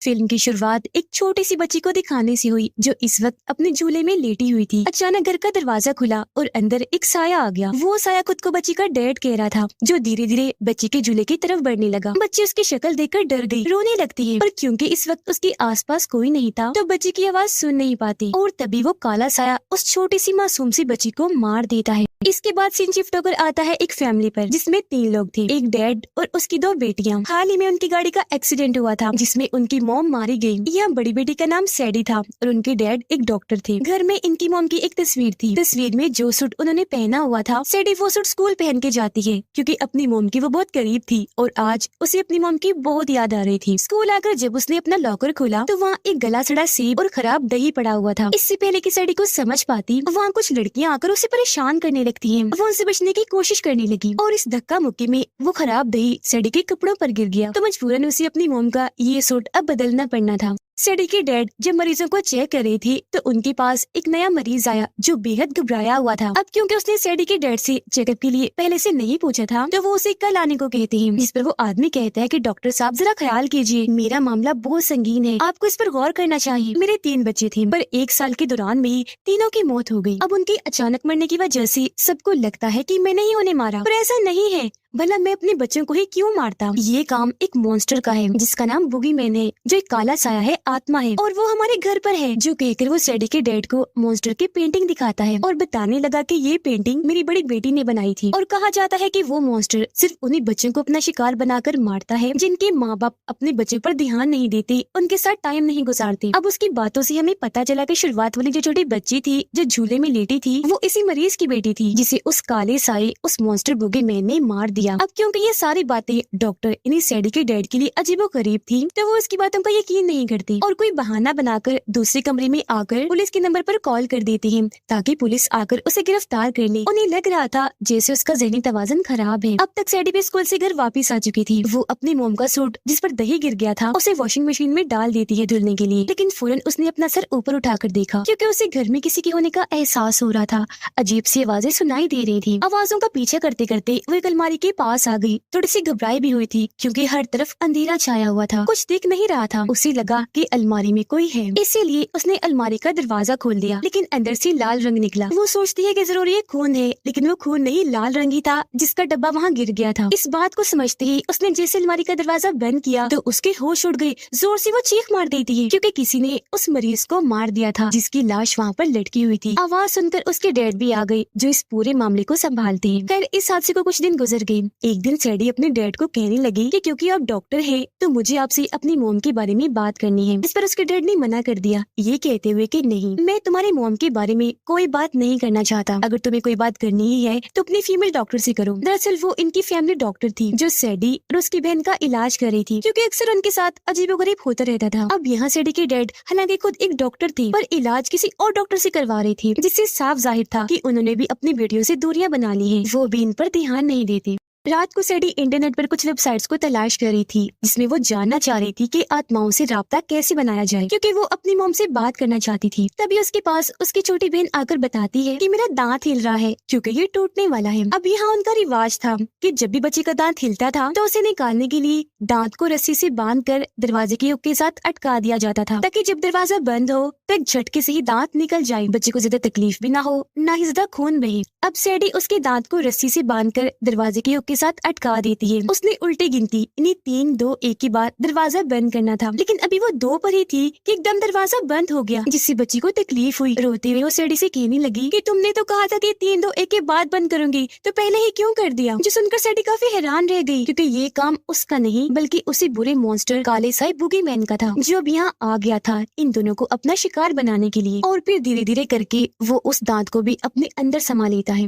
Film की शुरुआत एक छोटी सी बच्ची को दिखाने से हुई जो इस वक्त अपने झूले में लेटी हुई थी। अचानक घर का दरवाजा खुला और अंदर एक साया आ गया। वो साया खुद को बच्ची का डैड कह रहा था, जो धीरे धीरे बच्ची के झूले की तरफ बढ़ने लगा। बच्ची उसकी शक्ल देखकर डर गई, रोने लगती है, पर क्योंकि इस वक्त उसके आसपास कोई नहीं था तो बच्ची की आवाज सुन नहीं पाती और तभी वो काला साया उस छोटी सी मासूम सी बच्ची को मार देता है। इसके बाद सीन शिफ्ट होकर आता है एक फैमिली पर, जिसमें 3 लोग थे, एक डैड और उसकी 2 बेटियां। हाल ही में उनकी गाड़ी का एक्सीडेंट हुआ था जिसमें उनकी मॉम मारी गई। यह बड़ी बेटी का नाम सैडी था और उनके डैड एक डॉक्टर थे। घर में इनकी मॉम की एक तस्वीर थी। तस्वीर में जो सूट उन्होंने पहना हुआ था, सैडी वो सूट स्कूल पहन के जाती है क्योंकि अपनी मॉम की वो बहुत करीब थी और आज उसे अपनी मॉम की बहुत याद आ रही थी। स्कूल आकर जब उसने अपना लॉकर खोला तो वहाँ एक गला सड़ा सेब और खराब दही पड़ा हुआ था। इससे पहले कि सैडी को समझ पाती, वहाँ कुछ लड़कियाँ आकर उसे परेशान करने लगती है। वो उनसे बचने की कोशिश करने लगी और इस धक्का मुक्की में वो खराब दही सैडी के कपड़ों पर गिर गया तो मजबूरन उसे अपनी मॉम का ये सूट अब बदलना पड़ना था। सैडी के डैड जब मरीजों को चेक कर रहे थे तो उनके पास एक नया मरीज आया जो बेहद घबराया हुआ था। अब क्योंकि उसने सैडी के डैड से चेकअप के लिए पहले से नहीं पूछा था तो वो उसे कल आने को कहते हैं, जिस पर वो आदमी कहता है कि डॉक्टर साहब जरा ख्याल कीजिए, मेरा मामला बहुत संगीन है, आपको इस पर गौर करना चाहिए। मेरे 3 बच्चे थे पर 1 साल के दौरान में ही तीनों की मौत हो गई। अब उनके अचानक मरने की वजह से सबको लगता है कि मैंने ही उन्हें मारा, पर ऐसा नहीं है। भला मैं अपने बच्चों को ही क्यों मारता? ये काम एक मॉन्स्टर का है जिसका नाम बुगीमैन है, जो एक काला साया है, आत्मा है और वो हमारे घर पर है। जो कहकर वो सैडी के डैड को मॉन्स्टर की पेंटिंग दिखाता है और बताने लगा कि ये पेंटिंग मेरी बड़ी बेटी ने बनाई थी और कहा जाता है कि वो मॉन्स्टर सिर्फ उन्हीं बच्चों को अपना शिकार बनाकर मारता है जिनके माँ बाप अपने बच्चों पर ध्यान नहीं देते, उनके साथ टाइम नहीं गुजारते। अब उसकी बातों से हमें पता चला कि शुरुआत वाली जो छोटी बच्ची थी जो झूले में लेटी थी वो इसी मरीज की बेटी थी जिसे उस काले साये उस मॉन्स्टर बुगीमैन ने मार दिया। अब क्योंकि ये सारी बातें डॉक्टर इन्हीं सैडी के डैड के लिए अजीबोगरीब थी तो वो उसकी बातों पर यकीन नहीं करती और कोई बहाना बनाकर दूसरे कमरे में आकर पुलिस के नंबर पर कॉल कर देती है ताकि पुलिस आकर उसे गिरफ्तार कर ले। उन्हें लग रहा था जैसे उसका ज़हनी तवाज़ुन खराब है। अब तक सैडी भी स्कूल से घर वापस आ चुकी थी। वो अपनी मोम का सूट जिस पर दही गिर गया था उसे वॉशिंग मशीन में डाल देती है धुलने के लिए, लेकिन फौरन उसने अपना सर ऊपर उठाकर देखा क्योंकि उसे घर में किसी के होने का एहसास हो रहा था। अजीब सी आवाजें सुनाई दे रही थी। आवाजों का पीछा करते करते वो एक अलमारी के पास आ गई। थोड़ी सी घबराई भी हुई थी क्योंकि हर तरफ अंधेरा छाया हुआ था, कुछ दिख नहीं रहा था। उसे लगा कि अलमारी में कोई है, इसीलिए उसने अलमारी का दरवाजा खोल दिया, लेकिन अंदर से लाल रंग निकला। वो सोचती है कि जरूर ये खून है, लेकिन वो खून नहीं, लाल रंग ही था जिसका डब्बा वहाँ गिर गया था। इस बात को समझते ही उसने जैसे अलमारी का दरवाजा बंद किया तो उसके होश उड़ गए। जोर से वो चीख मार देती है क्योंकि किसी ने उस मरीज को मार दिया था जिसकी लाश वहाँ पर लटकी हुई थी। आवाज सुनकर उसके डैड भी आ गए जो इस पूरे मामले को संभालते हैं। खैर इस हादसे को कुछ दिन गुजर गए। एक दिन सैडी अपने डैड को कहने लगी कि क्योंकि आप डॉक्टर हैं तो मुझे आपसे अपनी मोम के बारे में बात करनी है। इस पर उसके डैड ने मना कर दिया, ये कहते हुए कि नहीं, मैं तुम्हारे मोम के बारे में कोई बात नहीं करना चाहता। अगर तुम्हें कोई बात करनी ही है तो अपनी फीमेल डॉक्टर से करो। दरअसल वो इनकी फैमिली डॉक्टर थी जो सैडी और उसकी बहन का इलाज कर रही थी क्योंकि अक्सर उनके साथ अजीबोगरीब होता रहता था। अब यहाँ सैडी के डैड हालांकि खुद एक डॉक्टर थे पर इलाज किसी और डॉक्टर से करवा रही थी, जिससे साफ जाहिर था कि उन्होंने भी अपनी बेटियों से दूरियां बना ली है। वो भी इन पर ध्यान नहीं देती। रात को सैडी इंटरनेट पर कुछ वेबसाइट्स को तलाश कर रही थी जिसमें वो जानना चाह रही थी कि आत्माओं से राब्ता कैसे बनाया जाए क्योंकि वो अपनी मोम से बात करना चाहती थी। तभी उसके पास उसकी छोटी बहन आकर बताती है कि मेरा दांत हिल रहा है क्योंकि ये टूटने वाला है। अब यहाँ उनका रिवाज था कि जब भी बच्चे का दांत हिलता था तो उसे निकालने के लिए दांत को रस्सी से बांधकर दरवाजे के हुक के साथ अटका दिया जाता था ताकि जब दरवाजा बंद हो तो एक झटके से ही दांत निकल जाए, बच्चे को ज्यादा तकलीफ भी ना हो, ना ही ज्यादा खून बहे। अब सैडी उसके दांत को रस्सी से बांधकर दरवाजे के हुक के साथ अटका देती है। उसने उल्टी गिनती, इन्हीं 3 2 1 के बाद दरवाजा बंद करना था, लेकिन अभी वो 2 पर ही थी कि एकदम दरवाजा बंद हो गया जिससे बच्ची को तकलीफ हुई। रोते हुए वो सैडी से कहने लगी कि तुमने तो कहा था कि 3 2 1 के बाद बंद करूंगी, तो पहले ही क्यों कर दिया? जो सुनकर सैडी काफी हैरान रह गई क्योंकि ये काम उसका नहीं बल्कि उसी बुरे मॉन्स्टर काले साए बुगीमैन का था जो अब यहाँ आ गया था इन दोनों को अपना शिकार बनाने के लिए। और फिर धीरे धीरे करके वो उस दांत को भी अपने अंदर समा लेता है।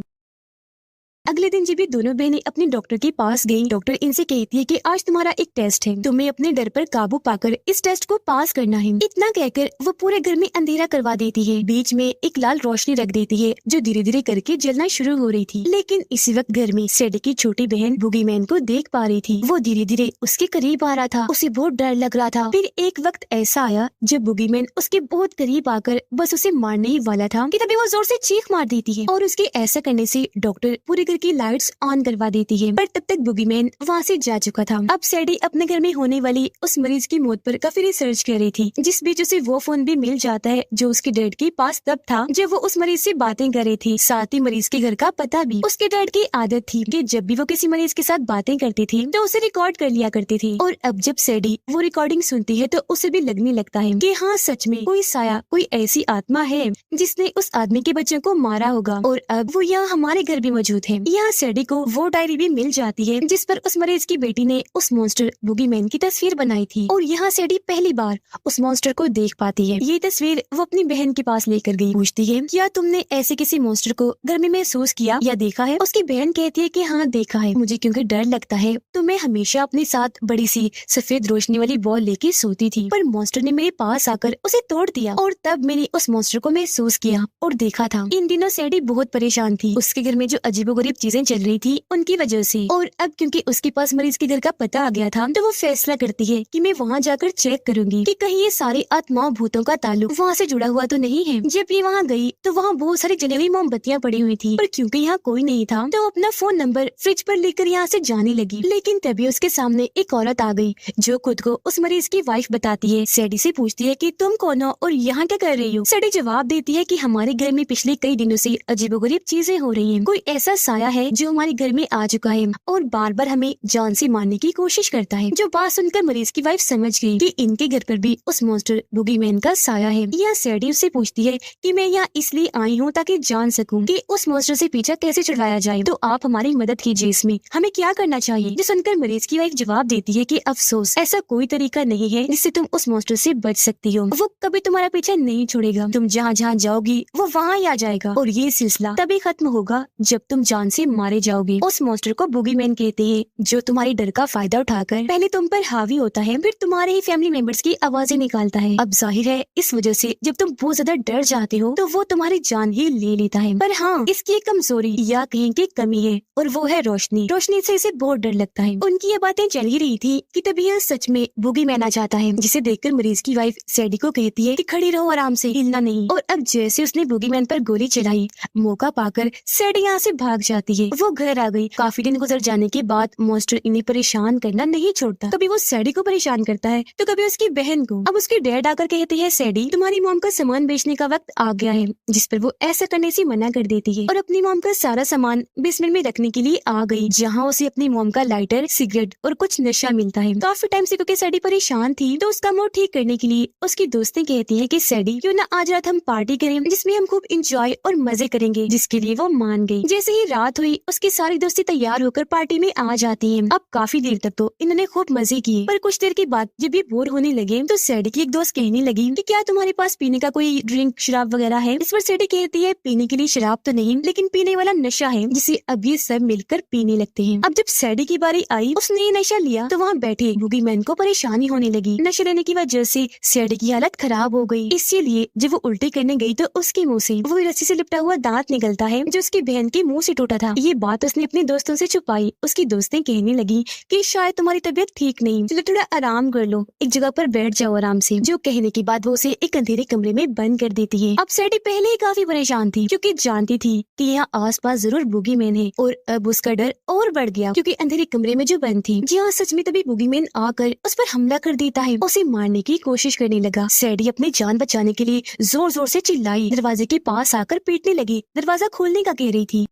अगले दिन जब ये दोनों बहनें अपने डॉक्टर के पास गईं, डॉक्टर इनसे कहती है कि आज तुम्हारा एक टेस्ट है, तुम्हें अपने डर पर काबू पाकर इस टेस्ट को पास करना है। इतना कहकर वो पूरे घर में अंधेरा करवा देती है। बीच में एक लाल रोशनी रख देती है जो धीरे धीरे करके जलना शुरू हो रही थी। लेकिन इसी वक्त घर में सैडी की छोटी बहन बुगीमैन को देख पा रही थी। वो धीरे धीरे उसके करीब आ रहा था, उसे बहुत डर लग रहा था। फिर एक वक्त ऐसा आया जब बुगीमैन उसके बहुत करीब आकर बस उसे मारने ही वाला था कि तभी वो जोर से चीख मार देती है और उसके ऐसा करने से डॉक्टर पूरे घर की लाइट्स ऑन करवा देती है, पर तब तक बुगीमैन वहाँ से जा चुका था। अब सैडी अपने घर में होने वाली उस मरीज की मौत पर काफी रिसर्च कर रही थी, जिस बीच उसे वो फोन भी मिल जाता है जो उसके डैड के पास तब था जब वो उस मरीज से बातें कर रही थी। साथ ही मरीज के घर का पता भी। उसके डैड की आदत थी कि जब भी वो किसी मरीज के साथ बातें करती थी तो उसे रिकॉर्ड कर लिया करती थी, और अब जब सैडी वो रिकॉर्डिंग सुनती है तो उसे भी लगने लगता है कि हाँ, सच में कोई साया, कोई ऐसी आत्मा है जिसने उस आदमी के बच्चों को मारा होगा, और अब वो यहाँ हमारे घर भी मौजूद है। यहाँ सैडी को वो डायरी भी मिल जाती है जिस पर उस मरीज की बेटी ने उस मॉन्स्टर बुगीमैन की तस्वीर बनाई थी, और यहाँ सैडी पहली बार उस मॉन्स्टर को देख पाती है। ये तस्वीर वो अपनी बहन के पास लेकर गई, पूछती है क्या तुमने ऐसे किसी मॉन्स्टर को घर में महसूस किया या देखा है? उसकी बहन कहती है कि हाँ, देखा है। मुझे क्योंकि डर लगता है तो मैं हमेशा अपने साथ बड़ी सी सफेद रोशनी वाली बॉल लेके सोती थी, पर मॉन्स्टर ने मेरे पास आकर उसे तोड़ दिया, और तब मैंने उस मॉन्स्टर को महसूस किया और देखा था। इन दिनों सैडी बहुत परेशान थी, उसके घर में जो अजीबोगरीब चीजें चल रही थी उनकी वजह से, और अब क्योंकि उसके पास मरीज के घर का पता आ गया था तो वो फैसला करती है कि मैं वहाँ जाकर चेक करूंगी कि कहीं ये सारी आत्माओं भूतों का ताल्लुक वहाँ से जुड़ा हुआ तो नहीं है। जब ये वहाँ गई तो वहाँ बहुत सारी जली हुई मोमबत्तियाँ पड़ी हुई थी, पर क्योंकि यहाँ कोई नहीं था तो वो अपना फोन नंबर फ्रिज पर लेकर यहाँ से जाने लगी। लेकिन तभी उसके सामने एक औरत आ गई जो खुद को उस मरीज की वाइफ बताती है। सैडी से पूछती है कि तुम कौन हो और यहाँ क्या कर रही हो? सैडी जवाब देती है कि हमारे घर में पिछले कई दिनों से अजीबोगरीब चीजें हो रही हैं। कोई ऐसा साया है जो हमारे घर में आ चुका है और बार बार हमें जान से मारने की कोशिश करता है। जो बात सुनकर मरीज की वाइफ समझ गई कि इनके घर पर भी उस मॉन्स्टर बुगीमैन का साया है। यह सैडी उससे पूछती है कि मैं यहाँ इसलिए आई हूँ ताकि जान सकूं कि उस मॉन्स्टर से पीछा कैसे छुड़वाया जाए, तो आप हमारी मदद कीजिए, इसमें हमें क्या करना चाहिए? जो सुनकर मरीज की वाइफ जवाब देती है कि अफसोस, ऐसा कोई तरीका नहीं है जिससे तुम उस मॉन्स्टर से बच सकती हो। वो कभी तुम्हारा पीछा नहीं छोड़ेगा, तुम जहाँ जहाँ जाओगी वो वहाँ ही आ जाएगा, और ये सिलसिला तभी खत्म होगा जब तुम जान से मारे जाओगे। उस मॉन्स्टर को बुगीमैन कहते हैं, जो तुम्हारे डर का फायदा उठाकर पहले तुम पर हावी होता है, फिर तुम्हारे ही फैमिली मेंबर्स की आवाजें निकालता है। अब जाहिर है इस वजह से जब तुम बहुत ज्यादा डर जाते हो तो वो तुम्हारी जान ही ले लेता है। पर हाँ, इसकी एक कमजोरी या कहीं की कमी है, और वो है रोशनी। रोशनी से इसे बहुत डर लगता है। उनकी ये बातें चल ही रही थी कि तभी यह सच में बुगीमैन आ जाता है, जिसे देखकर मरीज की वाइफ सैडी को कहती है कि खड़ी रहो, आराम से, हिलना नहीं। और अब जैसे उसने बुगीमैन पर गोली चलाई, मौका पाकर सैडी यहाँ से भाग जाती है। वो घर आ गई। काफी दिन गुजर जाने के बाद मॉन्स्टर इन्हें परेशान करना नहीं छोड़ता। कभी वो सैडी को परेशान करता है तो कभी उसकी बहन को। अब उसके डैड आकर कहते हैं, सैडी तुम्हारी मॉम का सामान बेचने का वक्त आ गया है, जिस पर वो ऐसा करने से मना कर देती है और अपनी मॉम का सारा सामान बेसमेंट में रखने के लिए आ गई, जहाँ उसे अपनी मॉम का लाइटर, सिगरेट और कुछ नशा मिलता है। काफी टाइम से क्योंकि सैडी परेशान थी तो उसका मूड ठीक करने के लिए उसकी दोस्तें कहती है कि सैडी क्यों ना आज रात हम पार्टी करें जिसमें हम खूब इंजॉय और मजे करेंगे, जिसके लिए वो मान गई। जैसे ही रात हुई उसकी सारी दोस्ती तैयार होकर पार्टी में आ जाती है। अब काफी देर तक तो इन्होंने खूब मजे किए, पर कुछ देर के बाद जब ये बोर होने लगे तो सैडी की एक दोस्त कहने लगी कि क्या तुम्हारे पास पीने का कोई ड्रिंक, शराब वगैरह है? इस पर सैडी कहती है, पीने के लिए शराब तो नहीं, लेकिन पीने वाला नशा है जिसे अब ये सब मिलकर पीने लगते हैं। अब जब सैडी की बारी आई, उसने ये नशा लिया तो वहाँ बैठे बुगीमैन को परेशानी होने लगी। नशा लेने की वजह से सैडी की हालत खराब हो गई। इसीलिए जब वो उल्टी करने गई तो उसके मुंह से वो रस्सी से लिपटा हुआ दांत निकलता है जो उसकी बहन के मुंह से टूटा था। ये बात उसने अपने दोस्तों से छुपाई। उसकी दोस्तें कहने लगी कि शायद तुम्हारी तबीयत ठीक नहीं, चलो थोड़ा आराम कर लो, एक जगह पर बैठ जाओ आराम से। जो कहने के बाद वो उसे एक अंधेरे कमरे में बंद कर देती है। अब सैडी पहले ही काफी परेशान थी क्योंकि जानती थी कि यहाँ आसपास जरूर बुगीमैन है, और अब उसका डर और बढ़ गया क्योंकि अंधेरे कमरे में जो बंद थी, जी हाँ, सच में तभी बुगीमैन आकर उस पर हमला कर देता है, उसे मारने की कोशिश करने लगा। सैडी अपनी जान बचाने के लिए जोर जोर से चिल्लाई, दरवाजे के पास आकर पीटने लगी, दरवाजा खोलने का कह रही थी।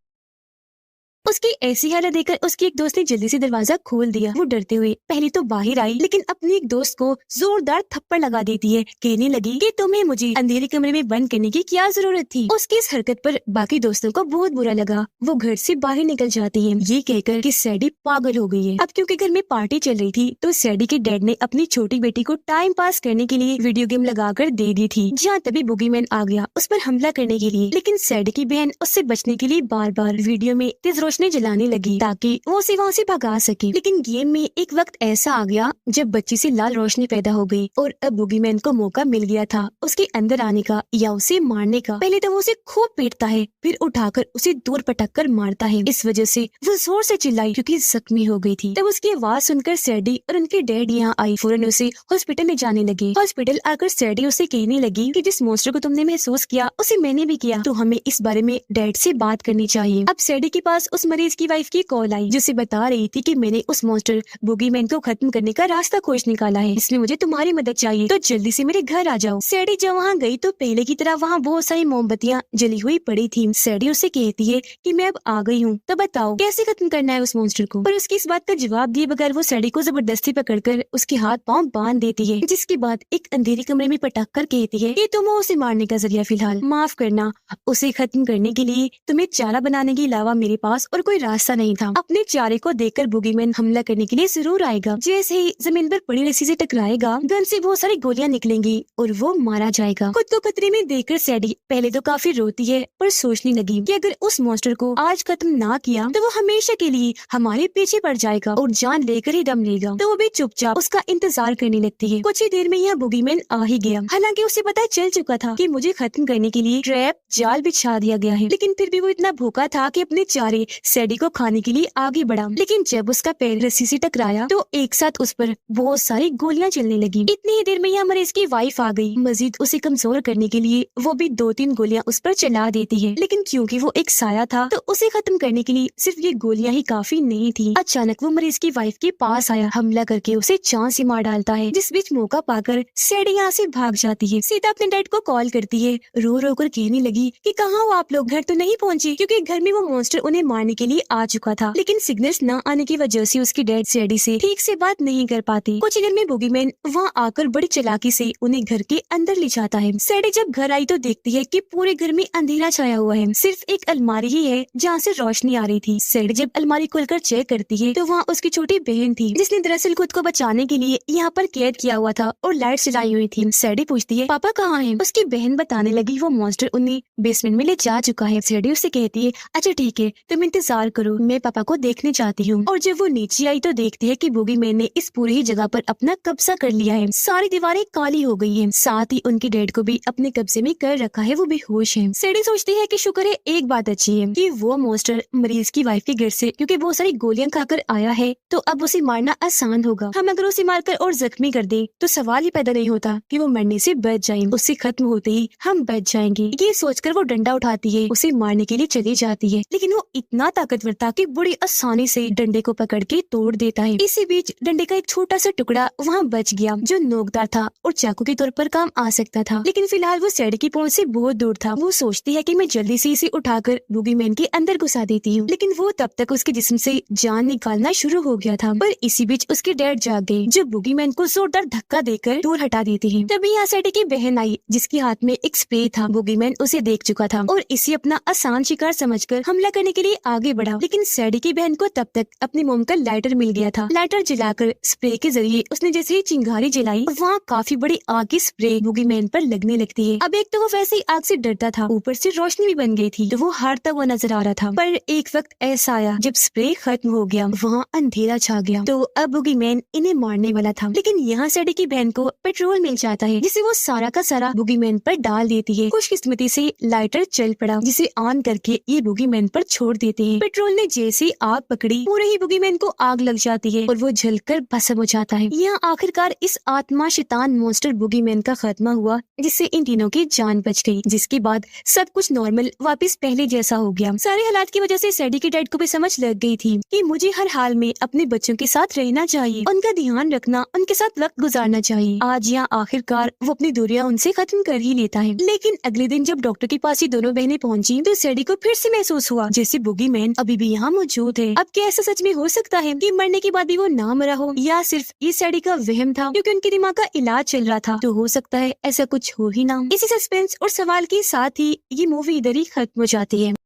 उसकी ऐसी हालत देखकर उसकी एक दोस्त ने जल्दी से दरवाजा खोल दिया। वो डरते हुए पहले तो बाहर आई, लेकिन अपनी एक दोस्त को जोरदार थप्पड़ लगा देती है। कहने लगी कि तुम्हें मुझे अंधेरे कमरे में बंद करने की क्या जरूरत थी। उसकी इस हरकत पर बाकी दोस्तों को बहुत बुरा लगा। वो घर से बाहर निकल जाती है, ये कहकर कि सैडी पागल हो गई है। अब क्योंकि घर में पार्टी चल रही थी तो सैडी के डैड ने अपनी छोटी बेटी को टाइम पास करने के लिए वीडियो गेम लगाकर दे दी थी, जहाँ तभी बुगीमैन आ गया उस पर हमला करने के लिए। लेकिन सैडी की बहन उससे बचने के लिए बार बार वीडियो में तेज रोशनी जलाने लगी ताकि वो उसे वहाँ से भगा सके। लेकिन गेम में एक वक्त ऐसा आ गया जब बच्ची से लाल रोशनी पैदा हो गई और अब बुगीमैन को मौका मिल गया था उसके अंदर आने का या उसे मारने का। पहले तो वो उसे खूब पीटता है, फिर उठाकर उसे दूर पटक कर मारता है। इस वजह से वो जोर से चिल्लाई क्योंकि जख्मी हो गई थी। तब उसकी आवाज सुनकर सैडी और उनके डैड यहाँ आई, फौरन उसे हॉस्पिटल ले जाने लगे। हॉस्पिटल आकर सैडी उसे कहने लगी कि जिस मॉन्स्टर को तुमने महसूस किया उसे मैंने भी किया, तो हमें इस बारे में डैड से बात करनी चाहिए। अब सैडी के पास उस मरीज की वाइफ की कॉल आई, जिसे बता रही थी कि मैंने उस मॉन्स्टर बूगीमैन को खत्म करने का रास्ता खोज निकाला है, इसलिए मुझे तुम्हारी मदद चाहिए, तो जल्दी से मेरे घर आ जाओ। सैडी जब वहाँ गई तो पहले की तरह वहाँ बहुत सारी मोमबत्तियाँ जली हुई पड़ी थी। सैडी उसे कहती है कि मैं अब आ गई हूँ, तो बताओ कैसे खत्म करना है उस मॉन्स्टर को। पर उसकी इस बात का जवाब दिए बगैर वो सैडी को जबरदस्ती पकड़कर उसके हाथ पाँव बांध देती है, जिसके बाद एक अंधेरे कमरे में पटक कर कहती है कि तुम हो उसे मारने का जरिया, फिलहाल माफ करना, उसे खत्म करने के लिए तुम्हें चारा बनाने के अलावा मेरे पास और कोई रास्ता नहीं था। अपने चारे को देखकर बूगीमैन हमला करने के लिए जरूर आएगा। जैसे ही जमीन पर पड़ी रस्सी से टकराएगा, गन से बहुत सारी गोलियां निकलेंगी और वो मारा जाएगा। खुद को खतरे में देखकर सैडी पहले तो काफी रोती है, पर सोचने लगी कि अगर उस मॉन्स्टर को आज खत्म ना किया तो वो हमेशा के लिए हमारे पीछे पड़ जाएगा और जान लेकर ही दम लेगा। तो वो भी चुपचाप उसका इंतजार करने लगती है। कुछ ही देर में यह बूगीमैन आ ही गया। हालांकि उसे पता चल चुका था कि मुझे खत्म करने के लिए ट्रैप जाल बिछा दिया गया है, लेकिन फिर भी वो इतना भूखा था कि अपने चारे सैडी को खाने के लिए आगे बढ़ा। लेकिन जब उसका पैर रस्सी से टकराया तो एक साथ उस पर बहुत सारी गोलियां चलने लगी। इतनी ही देर में यह मरीज की वाइफ आ गई। मजीद उसे कमजोर करने के लिए वो भी 2-3 गोलियां उस पर चला देती है, लेकिन क्योंकि वो एक साया था तो उसे खत्म करने के लिए सिर्फ ये गोलियां ही काफी नहीं थी। अचानक वो मरीज की वाइफ के पास आया, हमला करके उसे चांद से मार डालता है, जिस बीच मौका पाकर सैडी यहाँ से भाग जाती है। सीता अपने डैड को कॉल करती है, रो रो कर कहने लगी कि कहाँ हो आप लोग, घर तो नहीं पहुँचे, क्योंकि घर में वो मॉन्स्टर उन्हें मारने के लिए आ चुका था। लेकिन सिग्नल्स न आने की वजह से उसकी डैड सैडी से ठीक से बात नहीं कर पाती। कुछ ही देर में बूगीमैन वहाँ आकर बड़ी चालाकी से उन्हें घर के अंदर ले जाता है। सैडी जब घर आई तो देखती है कि पूरे घर में अंधेरा छाया हुआ है, सिर्फ एक अलमारी ही है जहाँ से रोशनी आ रही थी। सैडी जब अलमारी खोलकर चेक करती है तो वहाँ उसकी छोटी बहन थी, जिसने दरअसल खुद को बचाने के लिए यहाँ पर कैद किया हुआ था और लाइट जलाई हुई थी। सैडी पूछती है पापा कहाँ हैं? उसकी बहन बताने लगी वो मॉन्स्टर उन्हें बेसमेंट में ले जा चुका है। सैडी उससे कहती है अच्छा ठीक है, तुम इंतजार करो, मैं पापा को देखने चाहती हूँ। और जब वो नीचे आई तो देखती है कि बूगीमैन ने इस पूरी ही जगह पर अपना कब्जा कर लिया है। सारी दीवारें काली हो गई हैं, साथ ही उनके डैड को भी अपने कब्जे में कर रखा है, वो बेहोश है। सैडी सोचती है कि शुक्र है एक बात अच्छी है कि वो मॉन्स्टर मरीज की वाइफ के घर से क्योंकि बहुत सारी गोलियां खाकर आया है, तो अब उसे मारना आसान होगा। हम अगर उसे मारकर और जख्मी कर दें तो सवाल ही पैदा नहीं होता कि वो मरने से बच जाए, उससे खत्म होते ही हम बच जाएंगे। ये सोचकर वो डंडा उठाती है, उसे मारने के लिए चली जाती है, लेकिन वो इतना ताकतवर था कि बड़ी आसानी से डंडे को पकड़ के तोड़ देता है। इसी बीच डंडे का एक छोटा सा टुकड़ा वहाँ बच गया जो नोकदार था और चाकू के तौर पर काम आ सकता था, लेकिन फिलहाल वो सैडी की पहुंच से बहुत दूर था। वो सोचती है कि मैं जल्दी से इसे उठाकर बूगीमैन के अंदर घुसा देती हूँ, लेकिन वो तब तक उसके जिस्म से जान निकालना शुरू हो गया था। पर इसी बीच उसके डैड जाग गए, जो बूगीमैन को जोरदार धक्का देकर दूर हटा देते हैं। तभी यहाँ सैडी की बहन आई, जिसके हाथ में एक स्प्रे था। बूगीमैन उसे देख चुका था और इसे अपना आसान शिकार समझकर हमला करने के लिए आगे बढ़ा, लेकिन सैडी की बहन को तब तक अपनी मोम का लाइटर मिल गया था। लाइटर जलाकर स्प्रे के जरिए उसने जैसे ही चिंगारी जलाई, वहाँ काफी बड़ी आग की स्प्रे बूगीमैन पर लगने लगती है। अब एक तो वो वैसे ही आग से डरता था, ऊपर से रोशनी भी बन गई थी, तो वो हारता हुआ नजर आ रहा था। पर एक वक्त ऐसा आया जब स्प्रे खत्म हो गया, वहाँ अंधेरा छा गया, तो अब बूगीमैन इन्हें मारने वाला था। लेकिन यहाँ सैडी की बहन को पेट्रोल मिल जाता है, जिसे वो सारा का सारा बूगीमैन पर डाल देती है। खुशकिस्मती से लाइटर चल पड़ा, जिसे ऑन करके ये बूगीमैन पर छोड़ देते हैं। पेट्रोल ने जैसे आग पकड़ी, पूरे ही बूगीमैन को आग लग जाती है और वो जलकर भस्म हो जाता है। यहाँ आखिरकार इस आत्मा शैतान मॉन्स्टर बूगीमैन का खात्मा हुआ, जिससे इन तीनों की जान बच गई, जिसके बाद सब कुछ नॉर्मल वापस पहले जैसा हो गया। सारे हालात की वजह से सैडी के डैड को भी समझ लग गई थी कि मुझे हर हाल में अपने बच्चों के साथ रहना चाहिए, उनका ध्यान रखना, उनके साथ वक्त गुजारना चाहिए। आज यहाँ आखिरकार वो अपनी दूरियां उनसे खत्म कर ही लेता है। लेकिन अगले दिन जब डॉक्टर के पास ये दोनों बहनें पहुंची तो सैडी को फिर से महसूस हुआ जैसे बूगीमैन अभी भी यहाँ मौजूद है। अब क्या ऐसा सच में हो सकता है कि मरने के बाद भी वो ना मरा हो, या सिर्फ ये सैडी का वहम था क्योंकि उनके दिमाग का इलाज चल रहा था? तो हो सकता है ऐसा कुछ हो ही ना। इसी सस्पेंस और सवाल के साथ ही ये मूवी इधर ही खत्म हो जाती है।